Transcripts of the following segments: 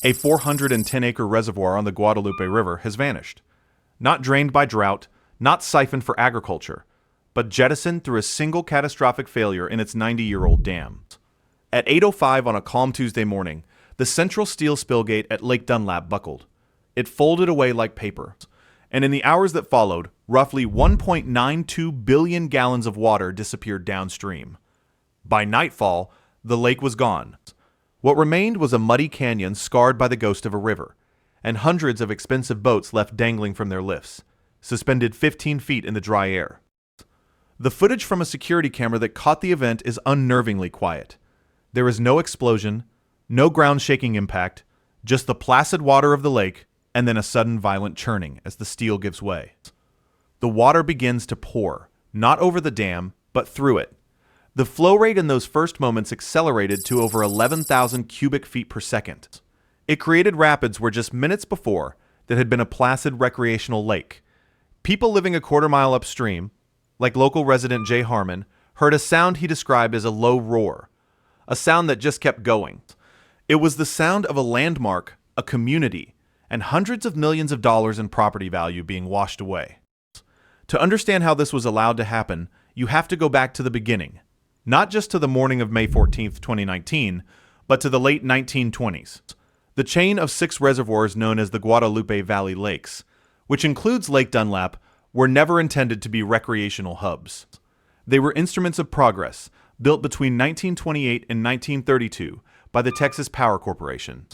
A 410-acre reservoir on the Guadalupe River has vanished. Not drained by drought, not siphoned for agriculture, but jettisoned through a single catastrophic failure in its 90-year-old dam. At 8:05 on a calm Tuesday morning, the central steel spillgate at Lake Dunlap buckled. It folded away like paper. And in the hours that followed, roughly 1.92 billion gallons of water disappeared downstream. By nightfall, the lake was gone. What remained was a muddy canyon scarred by the ghost of a river, and hundreds of expensive boats left dangling from their lifts, suspended 15 feet in the dry air. The footage from a security camera that caught the event is unnervingly quiet. There is no explosion, no ground-shaking impact, just the placid water of the lake, and then a sudden violent churning as the steel gives way. The water begins to pour, not over the dam, but through it. The flow rate in those first moments accelerated to over 11,000 cubic feet per second. It created rapids where just minutes before that had been a placid recreational lake. People living a quarter mile upstream, like local resident Jay Harmon, heard a sound he described as a low roar, a sound that just kept going. It was the sound of a landmark, a community, and hundreds of millions of dollars in property value being washed away. To understand how this was allowed to happen, you have to go back to the beginning, not just to the morning of May 14, 2019, but to the late 1920s. The chain of 6 reservoirs known as the Guadalupe Valley Lakes, which includes Lake Dunlap, were never intended to be recreational hubs. They were instruments of progress, built between 1928 and 1932 by the Texas Power Corporation.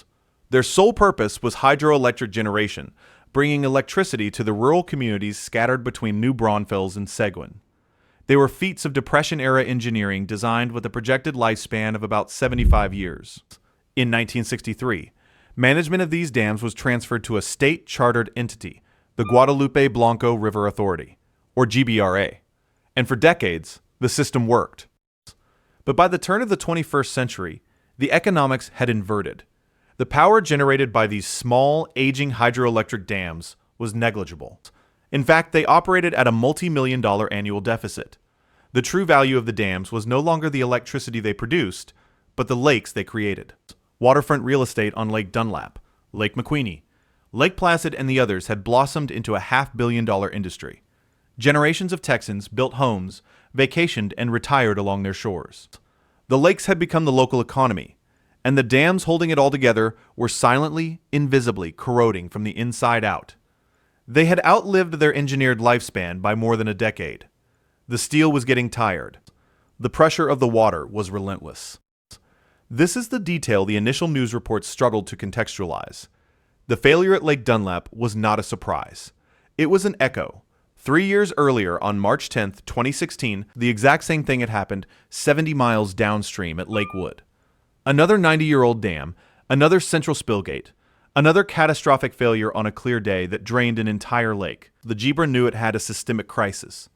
Their sole purpose was hydroelectric generation, bringing electricity to the rural communities scattered between New Braunfels and Seguin. They were feats of Depression-era engineering designed with a projected lifespan of about 75 years. In 1963, management of these dams was transferred to a state-chartered entity, the Guadalupe-Blanco River Authority, or GBRA, and for decades, the system worked. But by the turn of the 21st century, the economics had inverted. The power generated by these small, aging hydroelectric dams was negligible. In fact, they operated at a multi-million-dollar annual deficit. The true value of the dams was no longer the electricity they produced, but the lakes they created. Waterfront real estate on Lake Dunlap, Lake McQueeney, Lake Placid, and the others had blossomed into a $500 million industry. Generations of Texans built homes, vacationed, and retired along their shores. The lakes had become the local economy, and the dams holding it all together were silently, invisibly corroding from the inside out. They had outlived their engineered lifespan by more than a decade. The steel was getting tired. The pressure of the water was relentless. This is the detail the initial news reports struggled to contextualize. The failure at Lake Dunlap was not a surprise. It was an echo. 3 years earlier, on March 10, 2016, the exact same thing had happened 70 miles downstream at Lake Wood. Another 90-year-old dam, another central spillgate, another catastrophic failure on a clear day that drained an entire lake. The GBRA knew it had a systemic crisis.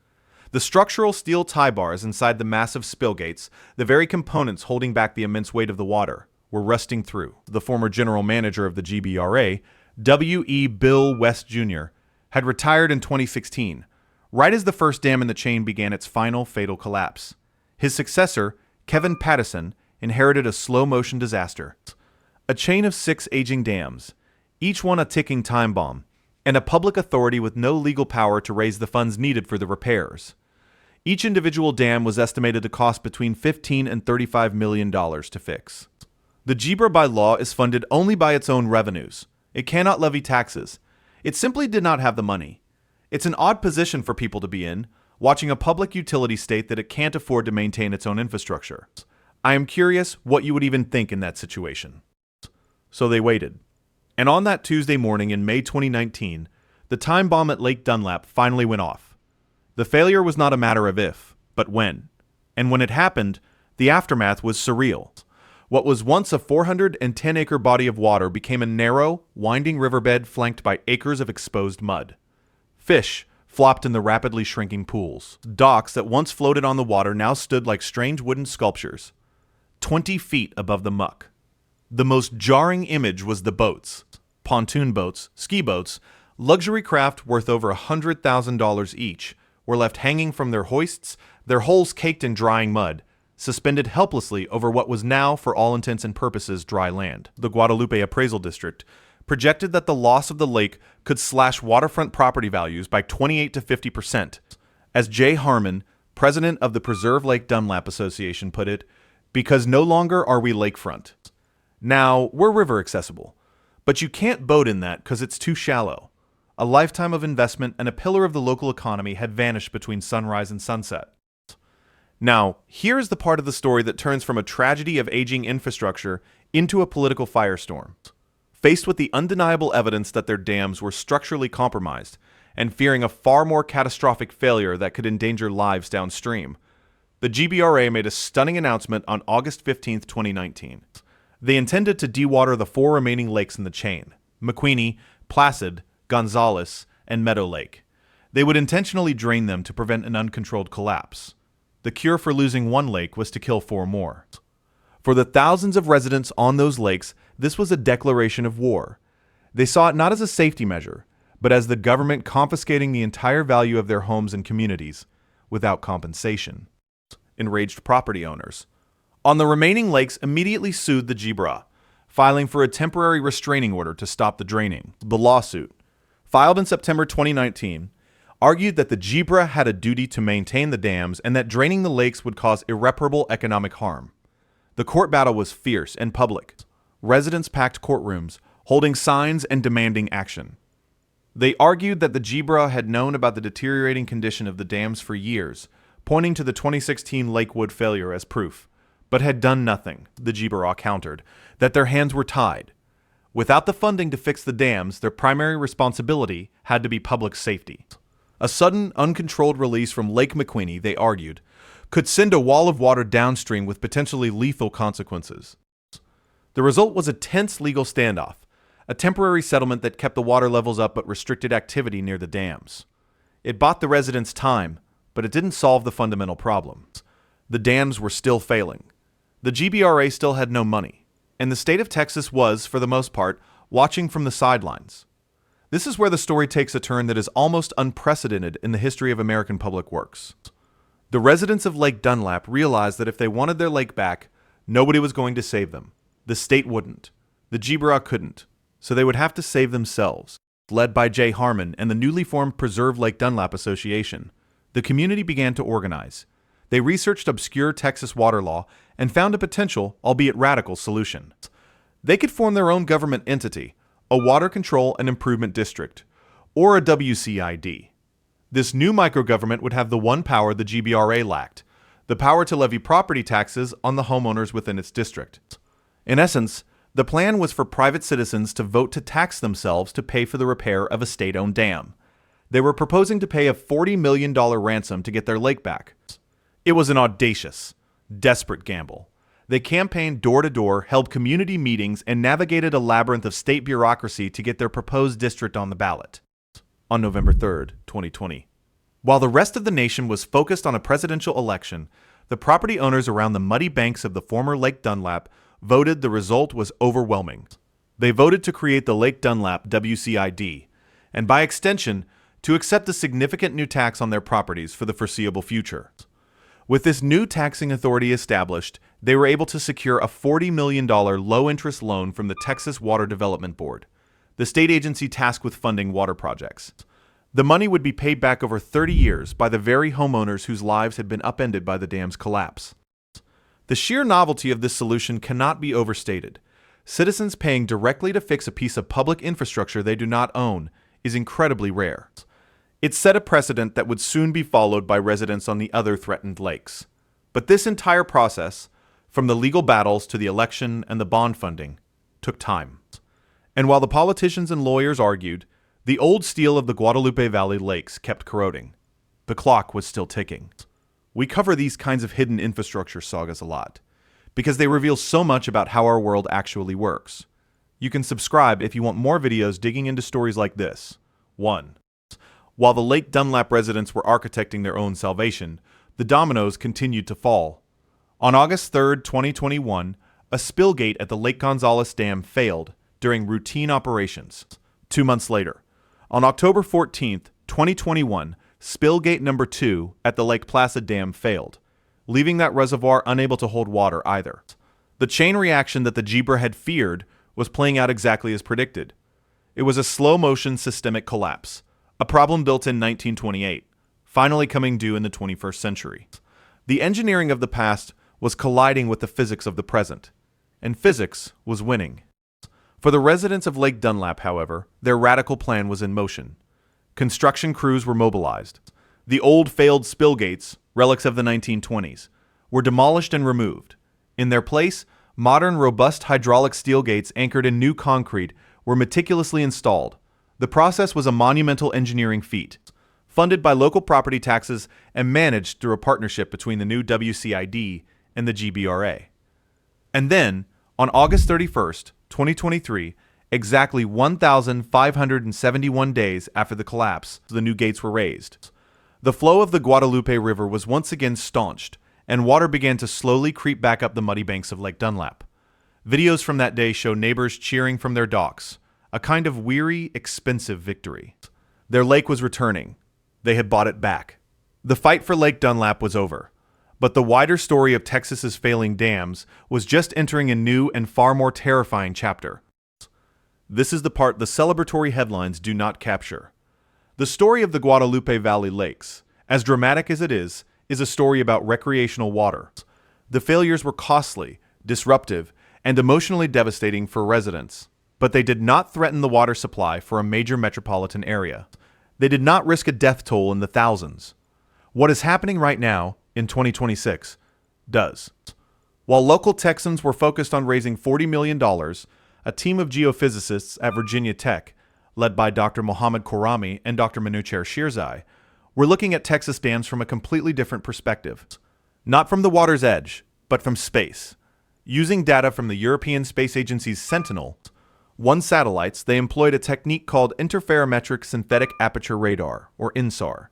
The structural steel tie bars inside the massive spillgates, the very components holding back the immense weight of the water, were rusting through. The former general manager of the GBRA, W.E. Bill West Jr., had retired in 2016, right as the first dam in the chain began its final fatal collapse. His successor, Kevin Pattison, inherited a slow-motion disaster. A chain of 6 aging dams, each one a ticking time bomb, and a public authority with no legal power to raise the funds needed for the repairs. Each individual dam was estimated to cost between $15 and $35 million to fix. The GBRA by law is funded only by its own revenues. It cannot levy taxes. It simply did not have the money. It's an odd position for people to be in, watching a public utility state that it can't afford to maintain its own infrastructure. I am curious what you would even think in that situation. So they waited. And on that Tuesday morning in May 2019, the time bomb at Lake Dunlap finally went off. The failure was not a matter of if, but when. And when it happened, the aftermath was surreal. What was once a 410-acre body of water became a narrow, winding riverbed flanked by acres of exposed mud. Fish flopped in the rapidly shrinking pools. Docks that once floated on the water now stood like strange wooden sculptures, 20 feet above the muck. The most jarring image was the boats. Pontoon boats, ski boats, luxury craft worth over $100,000 each were left hanging from their hoists, their hulls caked in drying mud, suspended helplessly over what was now, for all intents and purposes, dry land. The Guadalupe Appraisal District projected that the loss of the lake could slash waterfront property values by 28 to 50%. As Jay Harmon, president of the Preserve Lake Dunlap Association, put it, because no longer are we lakefront. Now, we're river accessible, but you can't boat in that because it's too shallow. A lifetime of investment and a pillar of the local economy had vanished between sunrise and sunset. Now, here's the part of the story that turns from a tragedy of aging infrastructure into a political firestorm. Faced with the undeniable evidence that their dams were structurally compromised, and fearing a far more catastrophic failure that could endanger lives downstream, the GBRA made a stunning announcement on August 15, 2019. They intended to dewater the 4 remaining lakes in the chain: McQueeney, Placid, Gonzales, and Meadow Lake. They would intentionally drain them to prevent an uncontrolled collapse. The cure for losing one lake was to kill 4 more. For the thousands of residents on those lakes, this was a declaration of war. They saw it not as a safety measure, but as the government confiscating the entire value of their homes and communities without compensation. Enraged property owners on the remaining lakes immediately sued the GBRA, filing for a temporary restraining order to stop the draining. The lawsuit, filed in September 2019, argued that the GBRA had a duty to maintain the dams and that draining the lakes would cause irreparable economic harm. The court battle was fierce and public. Residents packed courtrooms, holding signs and demanding action. They argued that the GBRA had known about the deteriorating condition of the dams for years, pointing to the 2016 Lakewood failure as proof, but had done nothing. The GBRA countered that their hands were tied. Without the funding to fix the dams, their primary responsibility had to be public safety. A sudden, uncontrolled release from Lake McQueeney, they argued, could send a wall of water downstream with potentially lethal consequences. The result was a tense legal standoff, a temporary settlement that kept the water levels up but restricted activity near the dams. It bought the residents time, but it didn't solve the fundamental problem. The dams were still failing. The GBRA still had no money, and the state of Texas was, for the most part, watching from the sidelines. This is where the story takes a turn that is almost unprecedented in the history of American public works. The residents of Lake Dunlap realized that if they wanted their lake back, nobody was going to save them. The state wouldn't. The GBRA couldn't. So they would have to save themselves. Led by Jay Harmon and the newly formed Preserve Lake Dunlap Association, the community began to organize. They researched obscure Texas water law and found a potential, albeit radical, solution. They could form their own government entity, a Water Control and Improvement District, or a WCID. This new microgovernment would have the one power the GBRA lacked, the power to levy property taxes on the homeowners within its district. In essence, the plan was for private citizens to vote to tax themselves to pay for the repair of a state-owned dam. They were proposing to pay a $40 million ransom to get their lake back. It was an audacious, desperate gamble. They campaigned door-to-door, held community meetings, and navigated a labyrinth of state bureaucracy to get their proposed district on the ballot. On November 3, 2020. While the rest of the nation was focused on a presidential election, the property owners around the muddy banks of the former Lake Dunlap voted. The result was overwhelming. They voted to create the Lake Dunlap WCID, and by extension, to accept a significant new tax on their properties for the foreseeable future. With this new taxing authority established, they were able to secure a $40 million low-interest loan from the Texas Water Development Board, the state agency tasked with funding water projects. The money would be paid back over 30 years by the very homeowners whose lives had been upended by the dam's collapse. The sheer novelty of this solution cannot be overstated. Citizens paying directly to fix a piece of public infrastructure they do not own is incredibly rare. It set a precedent that would soon be followed by residents on the other threatened lakes. But this entire process, from the legal battles to the election and the bond funding, took time. And while the politicians and lawyers argued, the old steel of the Guadalupe Valley lakes kept corroding. The clock was still ticking. We cover these kinds of hidden infrastructure sagas a lot, because they reveal so much about how our world actually works. You can subscribe if you want more videos digging into stories like this. 1. While the Lake Dunlap residents were architecting their own salvation, the dominoes continued to fall. On August 3, 2021, a spillgate at the Lake Gonzales Dam failed during routine operations. 2 months later, on October 14, 2021, spillgate number 2 at the Lake Placid Dam failed. leaving that reservoir unable to hold water either. The chain reaction that the GBRA had feared was playing out exactly as predicted. It was a slow-motion systemic collapse, a problem built in 1928, finally coming due in the 21st century. The engineering of the past was colliding with the physics of the present, and physics was winning. For the residents of Lake Dunlap, however, their radical plan was in motion. Construction crews were mobilized. The old failed spillgates, relics of the 1920s, were demolished and removed. In their place, modern robust hydraulic steel gates anchored in new concrete were meticulously installed. The process was a monumental engineering feat, funded by local property taxes and managed through a partnership between the new WCID and the GBRA. And then, on August 31st, 2023, exactly 1,571 days after the collapse, the new gates were raised. The flow of the Guadalupe River was once again staunched, and water began to slowly creep back up the muddy banks of Lake Dunlap. Videos from that day show neighbors cheering from their docks, a kind of weary, expensive victory. Their lake was returning. They had bought it back. The fight for Lake Dunlap was over, but the wider story of Texas's failing dams was just entering a new and far more terrifying chapter. This is the part the celebratory headlines do not capture. The story of the Guadalupe Valley Lakes, as dramatic as it is a story about recreational water. The failures were costly, disruptive, and emotionally devastating for residents, but they did not threaten the water supply for a major metropolitan area. They did not risk a death toll in the thousands. What is happening right now, in 2026, does. While local Texans were focused on raising $40 million, a team of geophysicists at Virginia Tech, led by Dr. Mohammed Khorrami and Dr. Manucher Shirzai, were looking at Texas dams from a completely different perspective. Not from the water's edge, but from space. Using data from the European Space Agency's Sentinel-1 satellites, they employed a technique called interferometric synthetic aperture radar, or INSAR.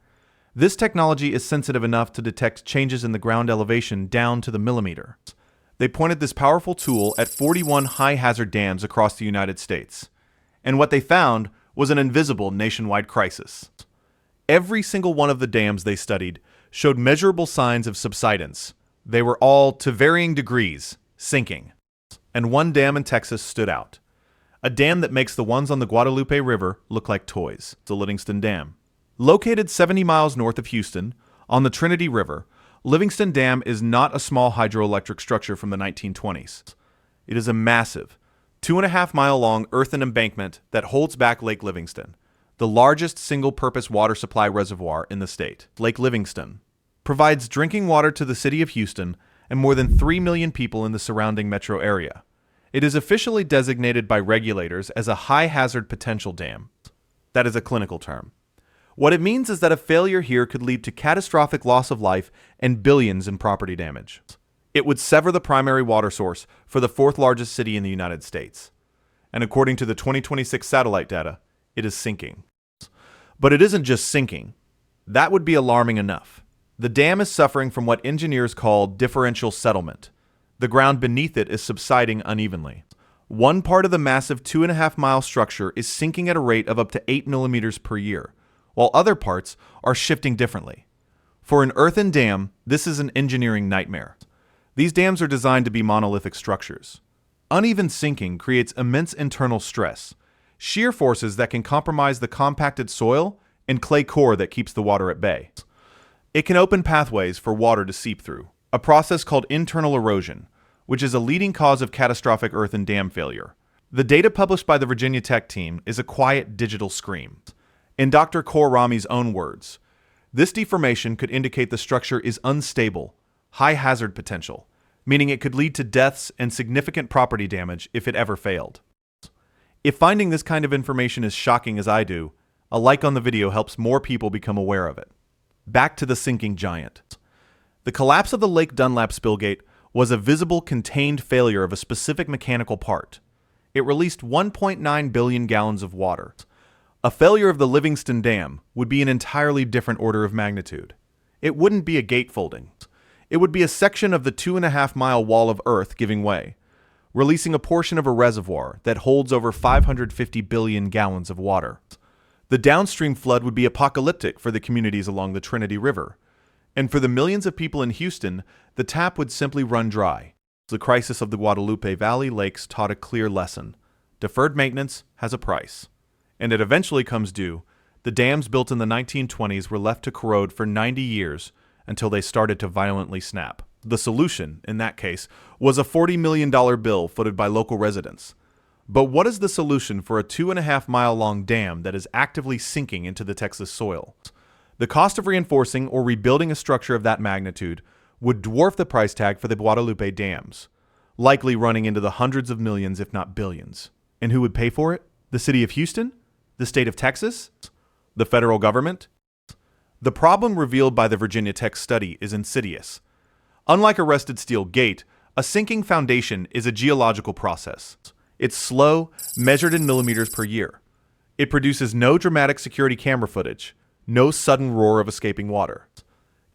This technology is sensitive enough to detect changes in the ground elevation down to the millimeter. They pointed this powerful tool at 41 high-hazard dams across the United States. And what they found was an invisible nationwide crisis. Every single one of the dams they studied showed measurable signs of subsidence. They were all, to varying degrees, sinking. And one dam in Texas stood out. A dam that makes the ones on the Guadalupe River look like toys. The Livingston Dam. Located 70 miles north of Houston, on the Trinity River, Livingston Dam is not a small hydroelectric structure from the 1920s. It is a massive, 2.5-mile-long earthen embankment that holds back Lake Livingston, the largest single-purpose water supply reservoir in the state. Lake Livingston provides drinking water to the city of Houston and more than 3 million people in the surrounding metro area. It is officially designated by regulators as a high-hazard potential dam. That is a clinical term. What it means is that a failure here could lead to catastrophic loss of life and billions in property damage. It would sever the primary water source for the fourth largest city in the United States. And according to the 2026 satellite data, it is sinking. But it isn't just sinking. That would be alarming enough. The dam is suffering from what engineers call differential settlement. The ground beneath it is subsiding unevenly. One part of the massive 2.5-mile structure is sinking at a rate of up to 8 millimeters per year, while other parts are shifting differently. For an earthen dam, this is an engineering nightmare. These dams are designed to be monolithic structures. Uneven sinking creates immense internal stress, shear forces that can compromise the compacted soil and clay core that keeps the water at bay. It can open pathways for water to seep through, a process called internal erosion, which is a leading cause of catastrophic earthen dam failure. The data published by the Virginia Tech team is a quiet digital scream. In Dr. Khorrami's own words, this deformation could indicate the structure is unstable, high hazard potential, meaning it could lead to deaths and significant property damage if it ever failed. If finding this kind of information is shocking as I do, a like on the video helps more people become aware of it. Back to the sinking giant. The collapse of the Lake Dunlap spillgate was a visible, contained failure of a specific mechanical part. It released 1.9 billion gallons of water. A failure of the Livingston Dam would be an entirely different order of magnitude. It wouldn't be a gate folding. It would be a section of the 2.5-mile wall of earth giving way, releasing a portion of a reservoir that holds over 550 billion gallons of water. The downstream flood would be apocalyptic for the communities along the Trinity River. And for the millions of people in Houston, the tap would simply run dry. The crisis of the Guadalupe Valley lakes taught a clear lesson. Deferred maintenance has a price. And it eventually comes due. The dams built in the 1920s were left to corrode for 90 years until they started to violently snap. The solution, in that case, was a $40 million bill footed by local residents. But what is the solution for a 2.5-mile-long dam that is actively sinking into the Texas soil? The cost of reinforcing or rebuilding a structure of that magnitude would dwarf the price tag for the Guadalupe dams, likely running into the hundreds of millions if not billions. And who would pay for it? The city of Houston? The state of Texas? The federal government? The problem revealed by the Virginia Tech study is insidious. Unlike arrested steel gate, a sinking foundation is a geological process. It's slow, measured in millimeters per year. It produces no dramatic security camera footage, no sudden roar of escaping water.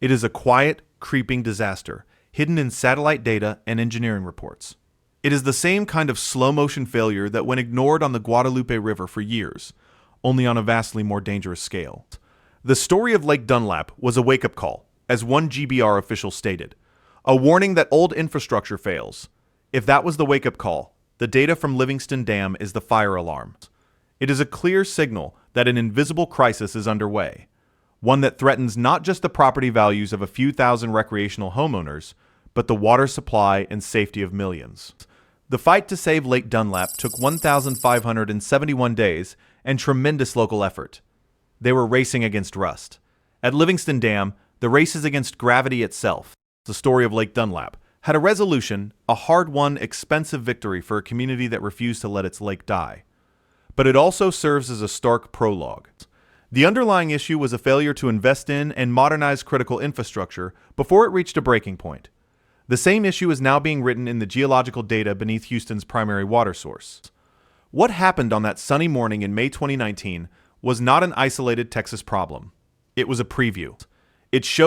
It is a quiet, creeping disaster, hidden in satellite data and engineering reports. It is the same kind of slow-motion failure that went ignored on the Guadalupe River for years, only on a vastly more dangerous scale. The story of Lake Dunlap was a wake-up call, as one GBR official stated, a warning that old infrastructure fails. If that was the wake-up call, the data from Livingston Dam is the fire alarm. It is a clear signal that an invisible crisis is underway, one that threatens not just the property values of a few thousand recreational homeowners, but the water supply and safety of millions. The fight to save Lake Dunlap took 1,571 days and tremendous local effort. They were racing against rust. At Livingston Dam, the race is against gravity itself. The story of Lake Dunlap had a resolution, a hard-won, expensive victory for a community that refused to let its lake die. But it also serves as a stark prologue. The underlying issue was a failure to invest in and modernize critical infrastructure before it reached a breaking point. The same issue is now being written in the geological data beneath Houston's primary water source. What happened on that sunny morning in May 2019 was not an isolated Texas problem. It was a preview. It showed